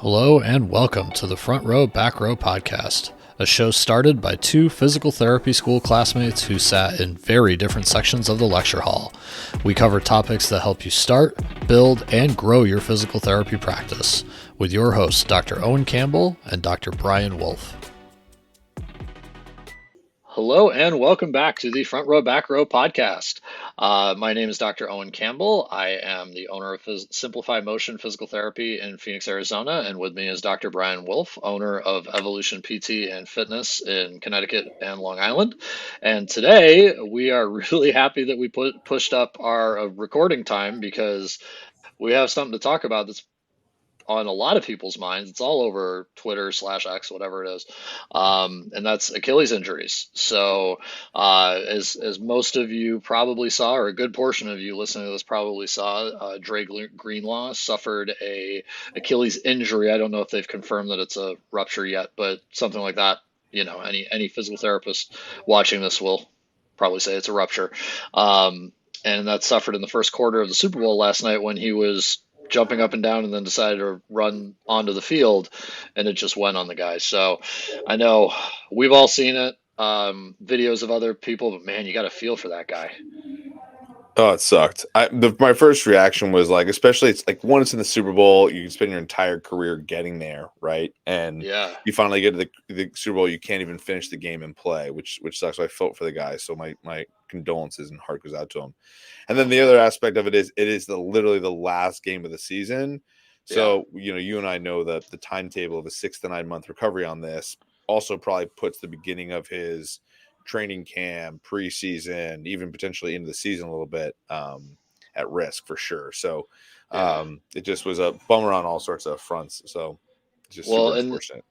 Hello and welcome to the Front Row Back Row podcast, a show started by two physical therapy school classmates who sat in very different sections of the lecture hall. We cover topics that help you start, build, and grow your physical therapy practice with your hosts, Dr. Owen Campbell and Dr. Brian Wolf. Hello and welcome back to the Front Row Back Row podcast. My name is Dr. Owen Campbell. I am the owner of Simplify Motion Physical Therapy in Phoenix, Arizona, and with me is Dr. Brian Wolf, owner of Evolution PT and Fitness in Connecticut and Long Island. And today we are really happy that we pushed up our recording time because we have something to talk about that's on a lot of people's minds. It's all over Twitter/X, whatever it is. And that's Achilles injuries. So, as most of you probably saw, or a good portion of you listening to this probably saw, Dre Greenlaw suffered a Achilles injury. I don't know if they've confirmed that it's a rupture yet, but something like that. You know, any physical therapist watching this will probably say it's a rupture. And that suffered in the first quarter of the Super Bowl last night when he was jumping up and down and then decided to run onto the field, and it just went on the guy. So I know we've all seen it, videos of other people, but man, you got to feel for that guy. Oh, it sucked. My first reaction was like, especially it's like once in the Super Bowl, you can spend your entire career getting there, right? And you finally get to the Super Bowl, you can't even finish the game and play, which sucks. So I felt for the guy. So my condolences and heart goes out to him. And then the other aspect of it is literally the last game of the season. So you and I know that the timetable of a 6 to 9 month recovery on this also probably puts the beginning of his training camp, preseason, even potentially into the season a little bit at risk for sure. So it just was a bummer on all sorts of fronts. So just super unfortunate.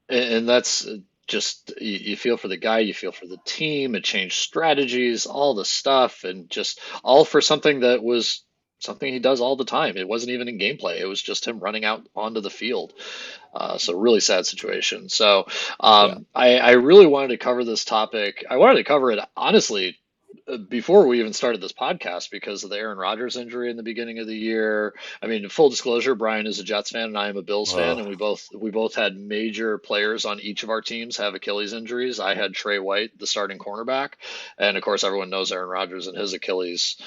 And that's just, you feel for the guy, you feel for the team, it changed strategies, all the stuff, and just all for something that was something he does all the time. It wasn't even in gameplay. It was just him running out onto the field. So really sad situation. So I really wanted to cover this topic. I wanted to cover it, honestly, before we even started this podcast because of the Aaron Rodgers injury in the beginning of the year. I mean, full disclosure, Brian is a Jets fan and I am a Bills fan, and we both had major players on each of our teams have Achilles injuries. I had Trey White, the starting cornerback, and of course everyone knows Aaron Rodgers and his Achilles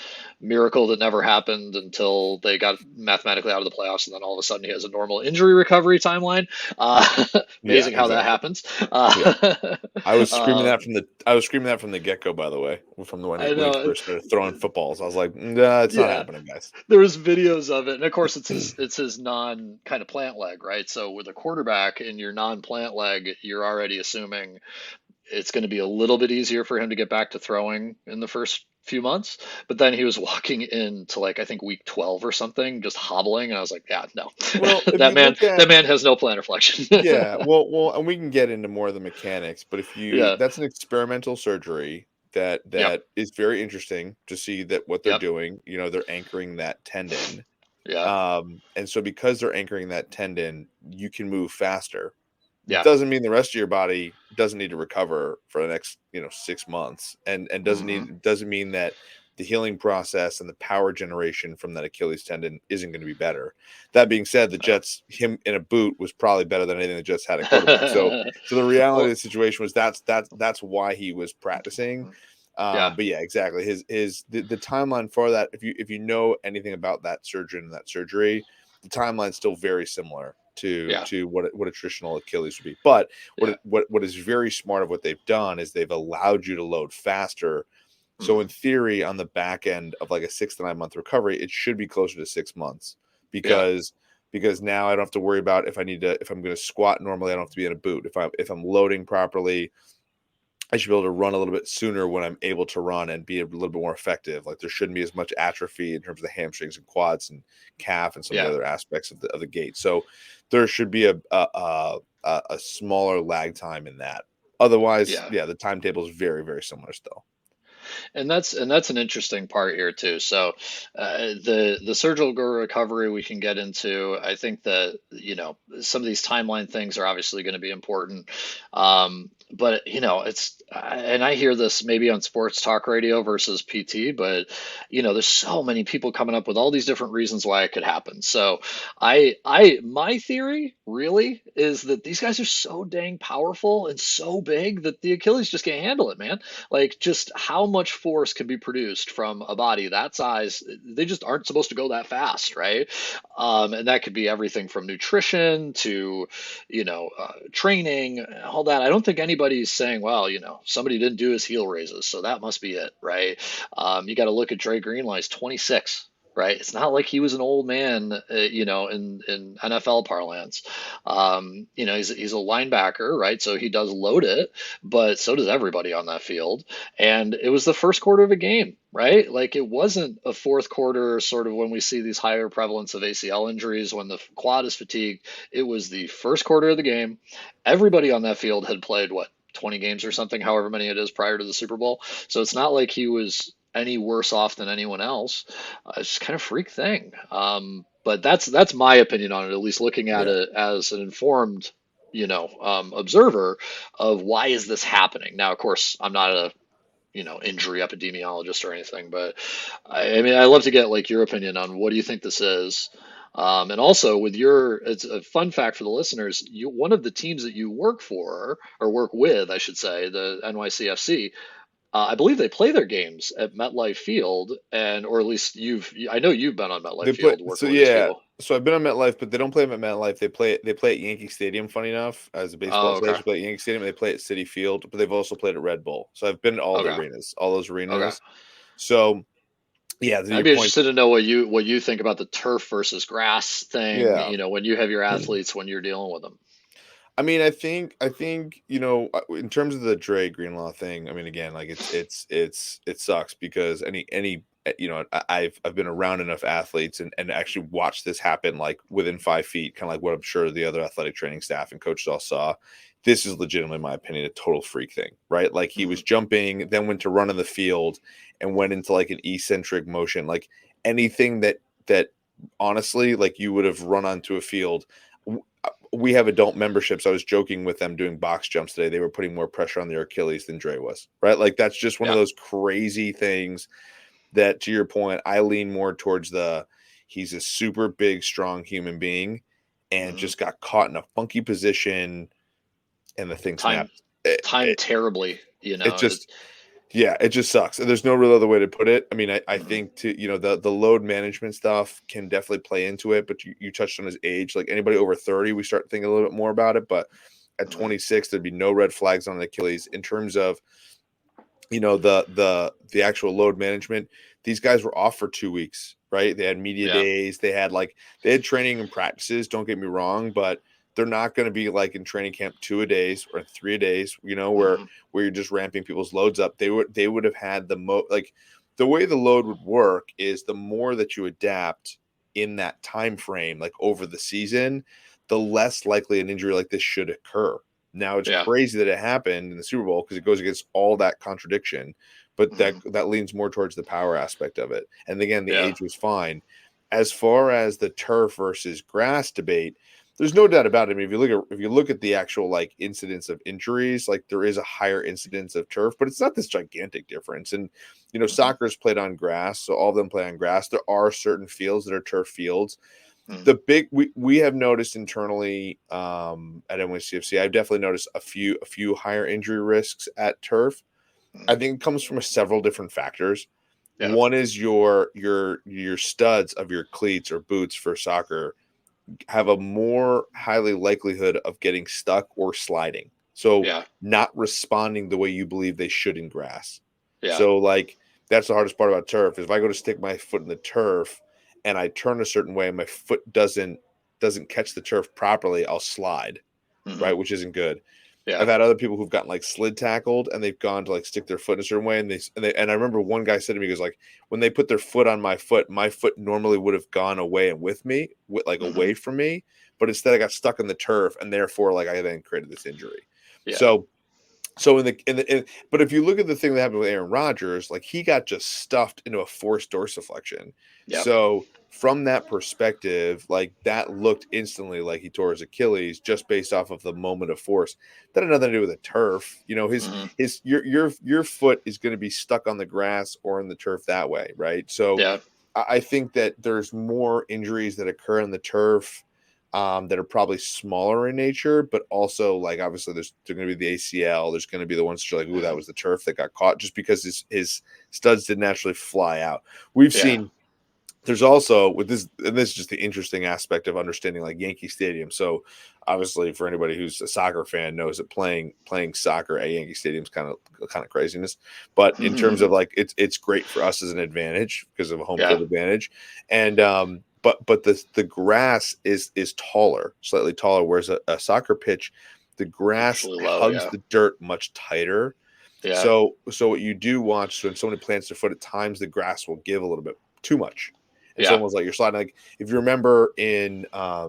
miracle that never happened until they got mathematically out of the playoffs, and then all of a sudden he has a normal injury recovery timeline. Amazing how that happens. I was screaming that from the get-go, by the way, from when he first started throwing footballs. I was like, nah, it's not happening, guys. There was videos of it, and of course it's his non kind of plant leg, right? So with a quarterback in your non-plant leg, you're already assuming it's going to be a little bit easier for him to get back to throwing in the first few months. But then he was walking into, like, I think week 12 or something, just hobbling, and I was like, yeah, no. Well, that man has no plantar flexion. Well, and we can get into more of the mechanics, but that's an experimental surgery that is very interesting to see that what they're doing. You know, they're anchoring that tendon. And so because they're anchoring that tendon, you can move faster. Doesn't mean the rest of your body doesn't need to recover for the next 6 months, and doesn't mean that the healing process and the power generation from that Achilles tendon isn't going to be better. That being said, the Jets, him in a boot was probably better than anything the Jets had at quarterback. So the reality of the situation was that's why he was practicing. But yeah, exactly. The timeline for that, if you know anything about that surgeon and that surgery, the timeline's still very similar to what a traditional Achilles would be. But what is very smart of what they've done is they've allowed you to load faster. So in theory, on the back end of like a 6 to 9 month recovery, it should be closer to 6 months because now I don't have to worry about if I'm going to squat normally, I don't have to be in a boot. If I'm loading properly, I should be able to run a little bit sooner when I'm able to run and be a little bit more effective. Like there shouldn't be as much atrophy in terms of the hamstrings and quads and calf and some of the other aspects of the gait. So there should be a smaller lag time in that. Otherwise, the timetable is very, very similar still. And that's an interesting part here too. So the surgical recovery we can get into. I think that some of these timeline things are obviously going to be important. but it's and I hear this maybe on sports talk radio versus PT, but there's so many people coming up with all these different reasons why it could happen. So my theory really is that these guys are so dang powerful and so big that the Achilles just can't handle it, man. Like, just how much force can be produced from a body that size? They just aren't supposed to go that fast, right? And that could be everything from nutrition to training, all that. I don't think anybody's saying, well, somebody didn't do his heel raises, so that must be it, right? You got to look at Dre Greenlaw. He's 26. Right, it's not like he was an old man, in NFL parlance. He's a linebacker, right? So he does load it, but so does everybody on that field. And it was the first quarter of a game, right? Like, it wasn't a fourth quarter, sort of when we see these higher prevalence of ACL injuries when the quad is fatigued. It was the first quarter of the game. Everybody on that field had played, what, 20 games or something, however many it is prior to the Super Bowl. So it's not like he was any worse off than anyone else. It's just kind of freak thing. But that's my opinion on it, at least looking at Yeah. it as an informed, observer of why is this happening. Now, of course, I'm not a injury epidemiologist or anything, but I mean, I love to get like your opinion on what do you think this is. And also it's a fun fact for the listeners. One of the teams that you work for or work with, I should say, the NYCFC, I believe they play their games at MetLife Field, or at least I know you've been on MetLife They play Field so working with these yeah. people. So I've been on MetLife, but they don't play them at MetLife. They play at Yankee Stadium. Funny enough, as a baseball, Oh, so they okay. actually play at Yankee Stadium. And they play at Citi Field, but they've also played at Red Bull. So I've been to all the Okay. arenas, all those Okay. arenas. So yeah, to I'd your be point, interested to know what you think about the turf versus grass thing, yeah. when you have your athletes when you're dealing with them. I mean, I think in terms of the Dre Greenlaw thing. I mean, again, like it sucks because I've been around enough athletes and actually watched this happen like within 5 feet, kind of like what I'm sure the other athletic training staff and coaches all saw. This is legitimately, in my opinion, a total freak thing, right? Like he was Hmm. jumping, then went to run in the field and went into like an eccentric motion, like anything that honestly, like you would have run onto a field. We have adult memberships. I was joking with them doing box jumps today. They were putting more pressure on their Achilles than Dre was, right? Like that's just one of Yeah. those crazy things that, to your point, I lean more towards he's a super big, strong human being and Hmm. just got caught in a funky position and the thing Time snapped. It, time it, terribly. it just, yeah, it just sucks. There's no real other way to put it. I mean, I Mhm. think the load management stuff can definitely play into it, but you touched on his age. Like anybody over 30, we start thinking a little bit more about it. But at Mhm. 26, there'd be no red flags on Achilles in terms of the actual load management. These guys were off for 2 weeks, right? They had media Yeah. days, they had training and practices, don't get me wrong, but they're not going to be like in training camp 2 a days or 3 a days, where Hmm. you're just ramping people's loads up. They would have had like the way the load would work is the more that you adapt in that time frame, like over the season, the less likely an injury like this should occur. Now it's Yeah. crazy that it happened in the Super Bowl because it goes against all that contradiction, but that Hmm. that leans more towards the power aspect of it. And again, the Yeah. age was fine. As far as the turf versus grass debate, there's no doubt about it. I mean, if you look at the actual like incidence of injuries, like there is a higher incidence of turf, but it's not this gigantic difference. And Hmm. soccer is played on grass, so all of them play on grass. There are certain fields that are turf fields. Hmm. The big we have noticed internally at NYCFC, I've definitely noticed a few higher injury risks at turf. I Hmm. think it comes from several different factors. Yeah. One is your studs of your cleats or boots for soccer have a more highly likelihood of getting stuck or sliding. So Yeah. not responding the way you believe they should in grass. Yeah. So like that's the hardest part about turf is if I go to stick my foot in the turf and I turn a certain way and my foot doesn't catch the turf properly, I'll slide, Hmm. right? Which isn't good. Yeah. I've had other people who've gotten like slid tackled and they've gone to like stick their foot in a certain way and I remember one guy said to me, he goes like, when they put their foot on my foot normally would have gone away and with me, like Hmm. away from me, but instead I got stuck in the turf and therefore like I then created this injury. Yeah. So So but if you look at the thing that happened with Aaron Rodgers, like he got just stuffed into a forced dorsiflexion. Yep. So from that perspective, like that looked instantly like he tore his Achilles just based off of the moment of force. That had nothing to do with the turf. You know, your foot is going to be stuck on the grass or in the turf that way, right? So Yeah. I think that there's more injuries that occur in the turf that are probably smaller in nature, but also like obviously there's going to be the ACL. There's going to be the ones that are like, ooh, that was the turf that got caught just because his studs didn't actually fly out. We've seen. There's also with this, and this is just the interesting aspect of understanding like Yankee Stadium. So obviously, for anybody who's a soccer fan, knows that playing soccer at Yankee Stadium is kind of craziness. But in terms of like it's great for us as an advantage because of a home field advantage, and but the grass is taller, slightly taller, whereas a soccer pitch, the grass hugs the dirt much tighter. Yeah. So what you do watch when somebody plants their foot, at times the grass will give a little bit too much. It's almost like you're sliding. Like if you remember in, I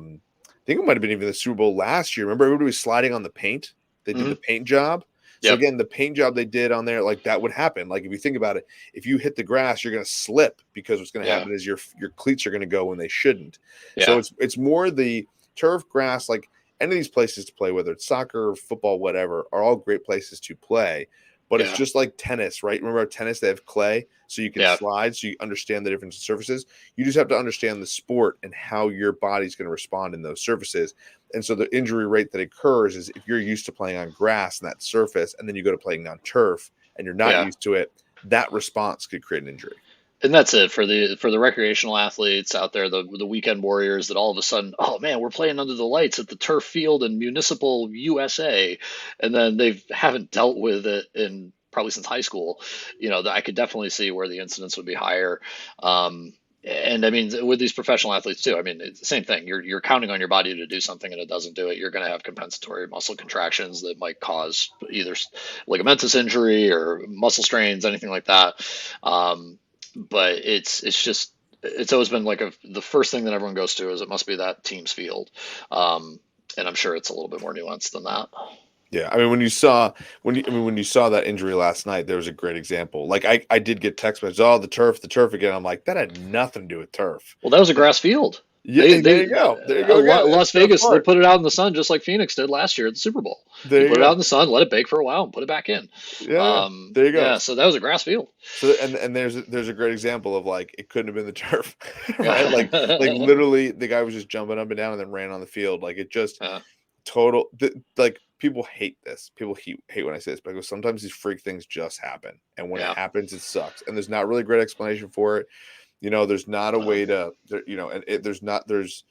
think it might have been even the Super Bowl last year. Remember everybody was sliding on the paint. They did the paint job. So again, the paint job they did on there, like that would happen. Like if you think about it, if you hit the grass, you're going to slip because what's going to happen is your cleats are going to go when they shouldn't. So it's more the turf, grass, like any of these places to play, whether it's soccer, football, whatever, are all great places to play. But it's just like tennis, right? Remember tennis, they have clay, so you can slide, so you understand the difference in surfaces. You just have to understand the sport and how your body's going to respond in those surfaces. And so the injury rate that occurs is if you're used to playing on grass and that surface, and then you go to playing on turf and you're not used to it, that response could create an injury. And that's it for the recreational athletes out there, the weekend warriors that all of a sudden, oh man, we're playing under the lights at the turf field in municipal USA, and then they haven't dealt with it in probably since high school. You know, I could definitely see where the incidence would be higher. And I mean, with these professional athletes too, I mean, it's the same thing. You're counting on your body to do something and it doesn't do it. You're going to have compensatory muscle contractions that might cause either ligamentous injury or muscle strains, anything like that. But it's always been like the first thing that everyone goes to is it must be that team's field, and I'm sure it's a little bit more nuanced than that. Yeah, I mean, when you saw that injury last night, there was a great example. Like I did get text messages, oh, the turf again. I'm like, that had nothing to do with turf. Well, that was a grass field. Yeah, there you go. There you go. Las Vegas, they put it out in the sun just like Phoenix did last year at the Super Bowl. You put it out in the sun, let it bake for a while, and put it back in. Yeah, there you go. Yeah, so that was a grass field. So and there's a great example of like it couldn't have been the turf, right? like literally the guy was just jumping up and down and then ran on the field. Like it just like people hate this. People hate when I say this because sometimes these freak things just happen, and when it happens, it sucks. And there's not really a great explanation for it. You know, there's not a way to, you know, and there's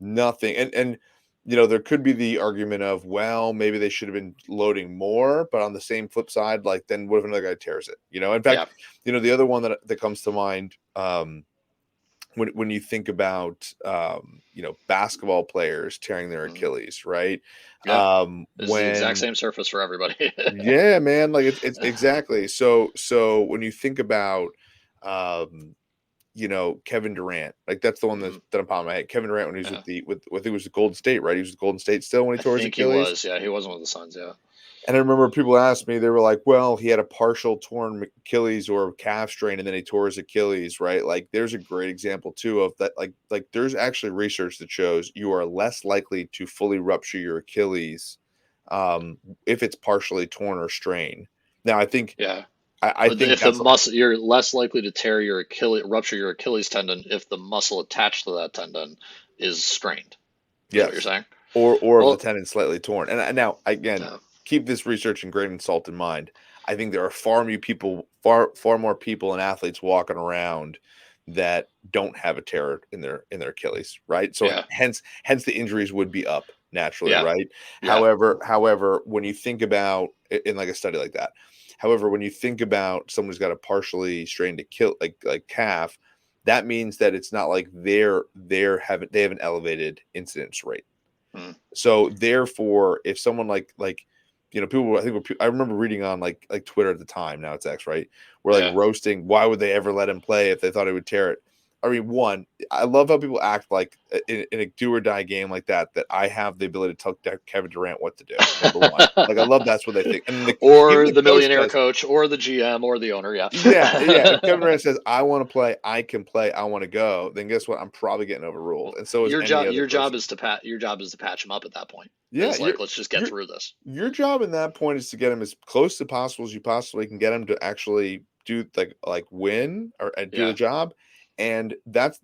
nothing. And, you know, there could be the argument of, well, maybe they should have been loading more, but on the same flip side, like, then what if another guy tears it? You know, in fact, you know, the other one that comes to mind, when you think about, you know, basketball players tearing their Achilles, right? Yeah. It's the exact same surface for everybody. Yeah, man. Like it's exactly. So when you think about, you know, Kevin Durant, like that's the one that I'm popping my head. Kevin Durant when he was with I think it was the Golden State, right? He was with Golden State still when he tore his Achilles. He was, he wasn't with the Suns, And I remember people asked me, they were like, well, he had a partial torn Achilles or calf strain and then he tore his Achilles, right? Like there's a great example too of that. Like there's actually research that shows you are less likely to fully rupture your Achilles if it's partially torn or strained. Now I think I think if the muscle, you're less likely to rupture your Achilles tendon if the muscle attached to that tendon is strained. Is what you're saying? Or if the tendon slightly torn. And now again, keep this research and grain of salt in mind. I think there are far more people and athletes walking around that don't have a tear in their Achilles, right? So hence the injuries would be up naturally, right? However, when you think about in like a study like that. However, when you think about someone who's got a partially strained like calf, that means that it's not like they have an elevated incidence rate. So therefore, if someone like you know, I remember reading on like Twitter at the time, now it's X, right? We're like roasting, why would they ever let him play if they thought he would tear it? I mean, one, I love how people act like in a do or die game like that I have the ability to tell Kevin Durant what to do. Number one, like I love that's what they think, and even or the the coach millionaire says, coach, or the GM, or the owner. Yeah. yeah, yeah. If Kevin Durant says, "I want to play, I can play, I want to go," then guess what? I'm probably getting overruled, Well, and so is any other your job person. is to patch him up at that point. Yeah, Is like, let's just get your through this. your job in that point is to get him as close to possible as you possibly can get him to actually do like win or do the Yeah. job, and that's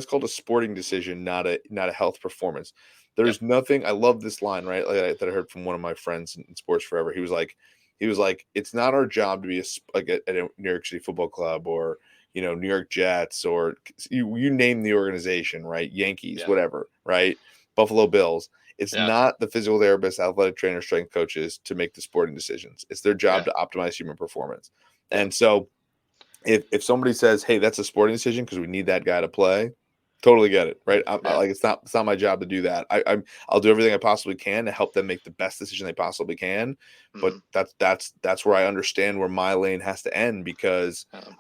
called a sporting decision, not a health performance. Yep. There's nothing. I love this line, right, that I heard from one of my friends in Sports Forever. He was like, it's not our job to be at a New York City Football Club or New York Jets or you name the organization, right? Yankees, Yeah. whatever, right? Buffalo Bills. It's Yeah. not the physical therapist, athletic trainer, strength coaches to make the sporting decisions. It's their job Yeah. to optimize human performance. Yeah. And so if somebody says, "Hey, that's a sporting decision because we need that guy to play," totally get it, right? Yeah. Like it's not my job to do that. I'll do everything I possibly can to help them make the best decision they possibly can. But Mm-hmm. that's where I understand where my lane has to end because Um,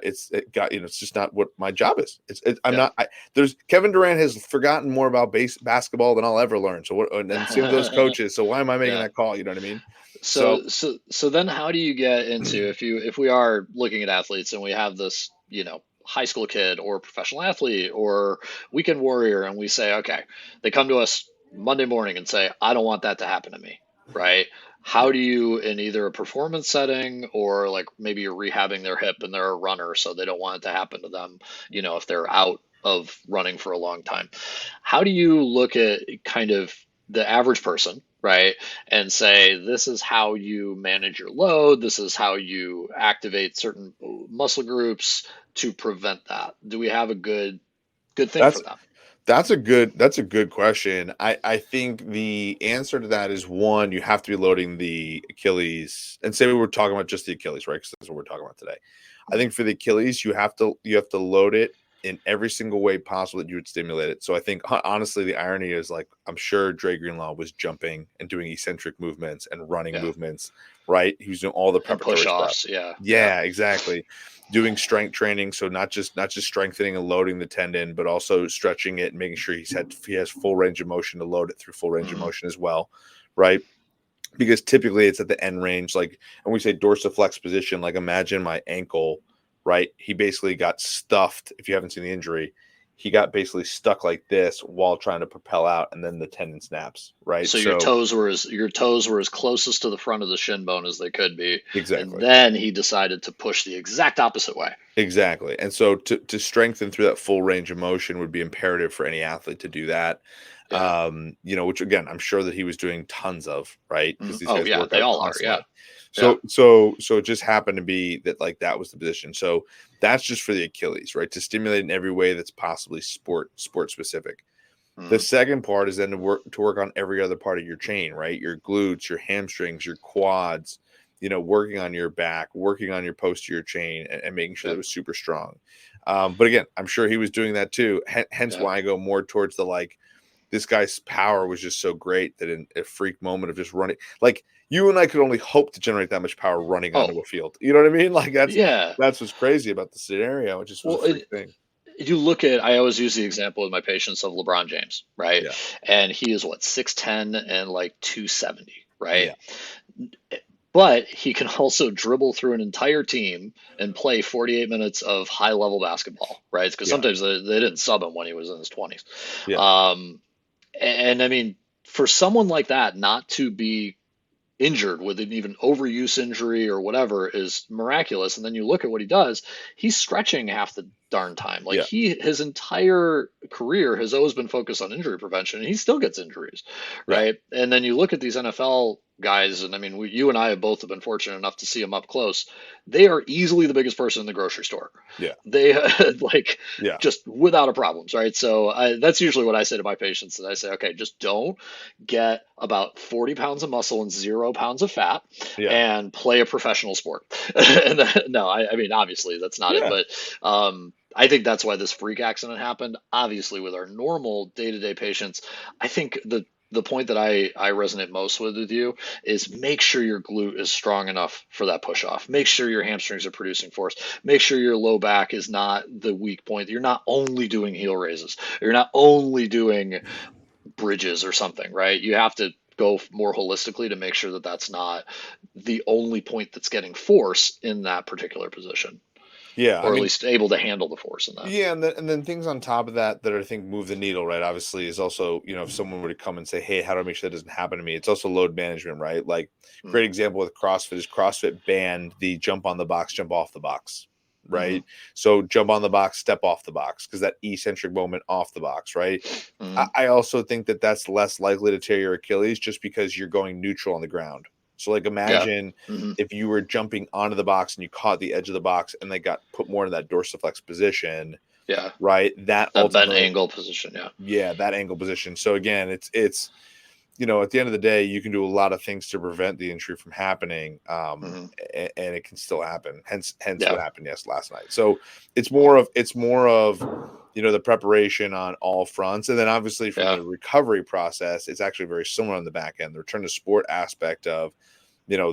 it's just not what my job is. I'm yeah. not. There's Kevin Durant has forgotten more about basketball than I'll ever learn. So what? And same with those coaches. So why am I making Yeah. that call? You know what I mean? So So then how do you get into, if we are looking at athletes and we have this, high school kid or professional athlete or weekend warrior, and we say, okay, they come to us Monday morning and say, I don't want that to happen to me, right? yeah, How do you, in either a performance setting or like maybe you're rehabbing their hip and they're a runner, so they don't want it to happen to them, if they're out of running for a long time. How do you look at kind of the average person, right? And say, this is how you manage your load, this is how you activate certain muscle groups to prevent that. Do we have a good thing for that's them? that's a good question. I think the answer to that is one, you have to be loading the Achilles, and say we were talking about just the Achilles, right? Because that's what we're talking about today. I think for the Achilles, you have to load it in every single way possible that you would stimulate it. So I think honestly, the irony is like I'm sure Dre Greenlaw was jumping and doing eccentric movements and running Yeah. movements, right? He was doing all the And push preparatory stuff. offs. Yeah. Yeah. Yeah, exactly. Doing strength training, so not just strengthening and loading the tendon, but also stretching it and making sure he has full range of motion to load it through full range of Hmm. motion as well, right? Because typically it's at the end range, like, and we say dorsiflex position, like imagine my ankle, right? He basically got stuffed. If you haven't seen the injury, he got basically stuck like this while trying to propel out, and then the tendon snaps, right? So So your toes were as closest to the front of the shin bone as they could be, and exactly. then he decided to push the exact opposite way. Exactly. And so to strengthen through that full range of motion would be imperative for any athlete to do that. Yeah. Which again, I'm sure that he was doing tons of, right? Because these Oh guys yeah, work they out all are. Yeah. constantly. Yeah. So it just happened to be that like that was the position. So that's just for the Achilles, right? To stimulate in every way that's possibly sport specific. The Mm, second part is then to work on every other part of your chain, right? Your glutes, your hamstrings, your quads, working on your back, working on your posterior chain, and making sure that yeah. it was super strong. But again, I'm sure he was doing that too. Hence Yeah. why I go more towards the like, this guy's power was just so great that in a freak moment of just running, like you and I could only hope to generate that much power running Oh onto a field. You know what I mean? Like yeah. that's what's crazy about the scenario. It just was a Well, freak thing. you look at, I always use the example with my patients of LeBron James, right? Yeah. And he is what, 6'10" and like 270, right? Yeah. But he can also dribble through an entire team and play 48 minutes of high level basketball, right? Because Yeah. sometimes they didn't sub him when he was in his 20s. Yeah. Um, and I mean, for someone like that not to be injured with an even overuse injury or whatever is miraculous. And then you look at what he does, he's stretching half the darn time. Like Yeah. his entire career has always been focused on injury prevention, and he still gets injuries, Yeah. right? And then you look at these NFL guys, and I mean, you and I have both been fortunate enough to see them up close. They are easily the biggest person in the grocery store. Yeah. They like Yeah. just without a problems, right? So that's usually what I say to my patients. And I say, okay, just don't get about 40 pounds of muscle and 0 pounds of fat Yeah. and play a professional sport. And no, I mean, obviously that's not it, Yeah. but I think that's why this freak accident happened. Obviously, with our normal day-to-day patients, I think the point that I resonate most with you is make sure your glute is strong enough for that push off. Make sure your hamstrings are producing force. Make sure your low back is not the weak point. You're not only doing heel raises. You're not only doing bridges or something, right? You have to go more holistically to make sure that that's not the only point that's getting force in that particular position, Yeah, I or at mean, least able to handle the force in that. yeah, and then things on top of that that I think move the needle, right? Obviously, is also, if someone were to come and say, "Hey, how do I make sure that doesn't happen to me?" It's also load management, right? Like, Mm. great example with CrossFit is CrossFit banned the jump on the box, jump off the box, Mm-hmm. right? So jump on the box, step off the box, because that eccentric moment off the box, right? Mm-hmm. I also think that that's less likely to tear your Achilles just because you're going neutral on the ground. So, like, Yeah. imagine Mm-hmm. if you were jumping onto the box and you caught the edge of the box and they got put more in that dorsiflex position, Yeah. right? That That bent ultimately, angle position. Yeah. yeah, that angle position. So again, it's at the end of the day, you can do a lot of things to prevent the injury from happening, Mm-hmm. and it can still happen. Hence Yeah. what happened last night. So it's more of the preparation on all fronts, and then obviously from Yeah. the recovery process, it's actually very similar on the back end. The return to sport aspect of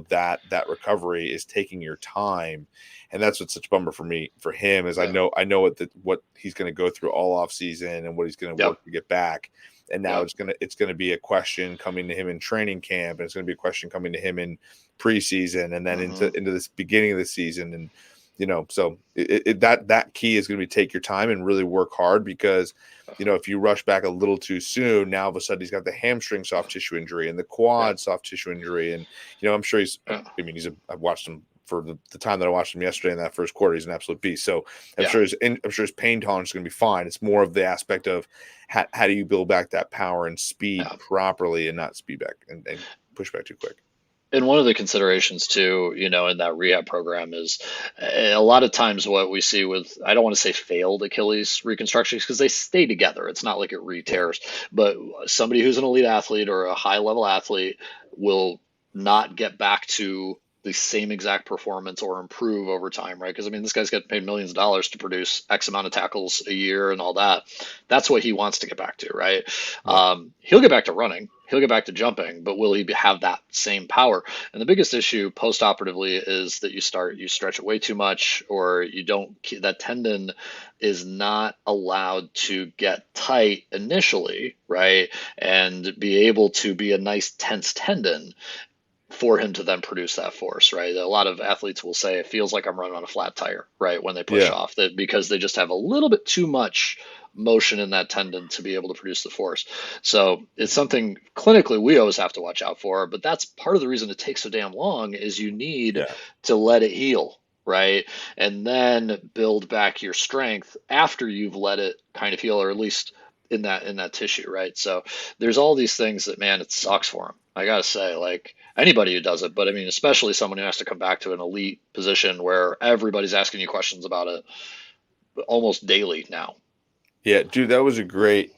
that recovery is taking your time, and that's what's such a bummer for him is Yeah. I know what he's going to go through all off season and what he's going to Yep. work to get back, and now Yep. it's gonna be a question coming to him in training camp, and it's going to be a question coming to him in preseason, and then Mm-hmm. into this beginning of the season. And so that key is going to be take your time and really work hard, because if you rush back a little too soon, now all of a sudden he's got the hamstring soft tissue injury and the Yeah. quad soft tissue injury. And I'm sure Yeah. I've watched him for the time that I watched him yesterday in that first quarter. He's an absolute beast. So Yeah. I'm sure his pain tolerance is going to be fine. It's more of the aspect of how do you build back that power and speed Yeah. properly and not speed back and push back too quick. And one of the considerations too, in that rehab program is a lot of times what we see with, I don't want to say failed Achilles reconstructions because they stay together. It's not like it Yeah. re-tears, but somebody who's an elite athlete or a high level athlete will not get back to the same exact performance or improve over time, right? Because I mean, this guy's getting paid millions of dollars to produce X amount of tackles a year and all that. That's what he wants to get back to, right? Yeah. He'll get back to running, he'll get back to jumping, but will he have that same power? And the biggest issue post-operatively is that you stretch it way too much, or you don't, that tendon is not allowed to get tight initially, right? And be able to be a nice tense tendon for him to then produce that force, right? A lot of athletes will say it feels like I'm running on a flat tire, right? When they push Yeah. off, that because they just have a little bit too much motion in that tendon to be able to produce the force. So it's something clinically we always have to watch out for, but that's part of the reason it takes so damn long is you need Yeah. to let it heal, right? And then build back your strength after you've let it kind of heal, or at least in that tissue, right? So there's all these things that, man, it sucks for him. I gotta say, like anybody who does it, but I mean, especially someone who has to come back to an elite position where everybody's asking you questions about it almost daily now. Yeah, dude, that was a great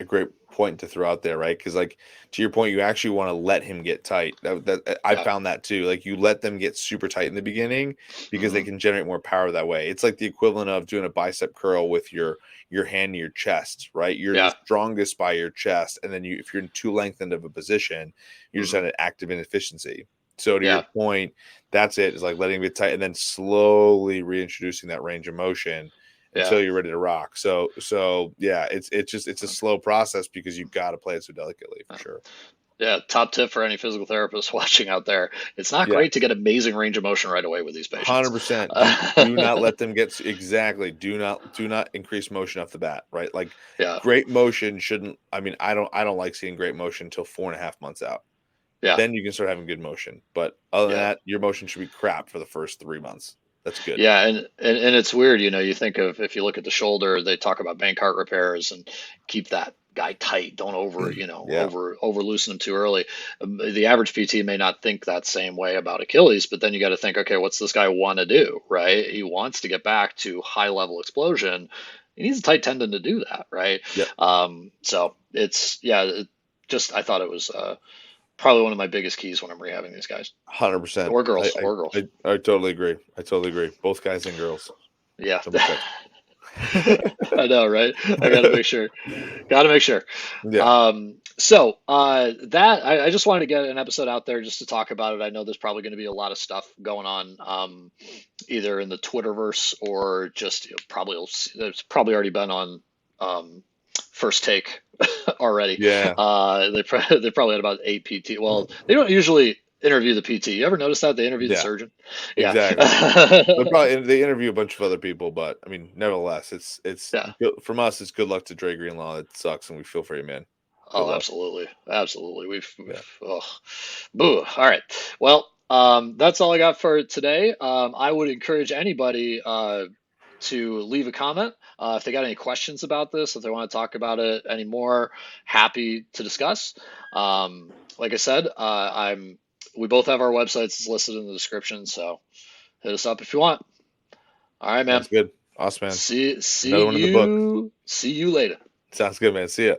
point to throw out there, right? Because, like, to your point, you actually want to let him get tight. That I Yeah. found that too. Like, you let them get super tight in the beginning because they Mm-hmm. can generate more power that way. It's like the equivalent of doing a bicep curl with your hand to your chest, right? You're the Yeah. strongest by your chest, and then if you're in too lengthened of a position, you're just Mm-hmm. at an active inefficiency. So to your Yeah. point, that's it. Is like letting him get tight and then slowly reintroducing that range of motion Yeah. until you're ready to rock. So yeah, it's a slow process because you've got to play it so delicately for sure. Yeah. Top tip for any physical therapist watching out there: it's not Yeah, great to get amazing range of motion right away with these patients. 100%. Do not let them get exactly. Do not increase motion off the bat. Right, like Yeah. great motion shouldn't. I mean, I don't like seeing great motion until 4.5 months out. Yeah. Then you can start having good motion. But other than Yeah. that, your motion should be crap for the first 3 months. That's good. Yeah, and it's weird, you think of, if you look at the shoulder, they talk about Bankart repairs and keep that guy tight. Don't Yeah, over loosen him too early. The average PT may not think that same way about Achilles, but then you got to think, okay, what's this guy want to do, right? He wants to get back to high level explosion. He needs a tight tendon to do that, right? yep, So it's yeah, just I thought it was probably one of my biggest keys when I'm rehabbing these guys 100%. or I, girls I or girls. I I totally agree. I totally agree. Both guys and girls. Yeah. Double check. I know, right? I got to make sure. Got to make sure. Yeah. I just wanted to get an episode out there just to talk about it. I know there's probably going to be a lot of stuff going on, either in the Twitterverse or just it's probably already been on First Take already. Yeah. They probably had about 8 PT. Well, they don't usually interview the PT. You ever notice that they interview the Yeah. surgeon? Yeah. Exactly. They interview a bunch of other people, but I mean, nevertheless, it's Yeah. from us. It's good luck to Dre Greenlaw. It sucks, and we feel for you, man. Good Oh, luck. absolutely. Absolutely. Yeah. Oh, boo. All right. Well, that's all I got for today. I would encourage anybody to leave a comment if they got any questions about this, if they want to talk about it anymore. Happy to discuss. Like I said, we both have our websites. It's listed in the description, so hit us up if you want. All right, man. Sounds good. Awesome, man. See Another one in the book. you. See you later. Sounds good, man. See ya.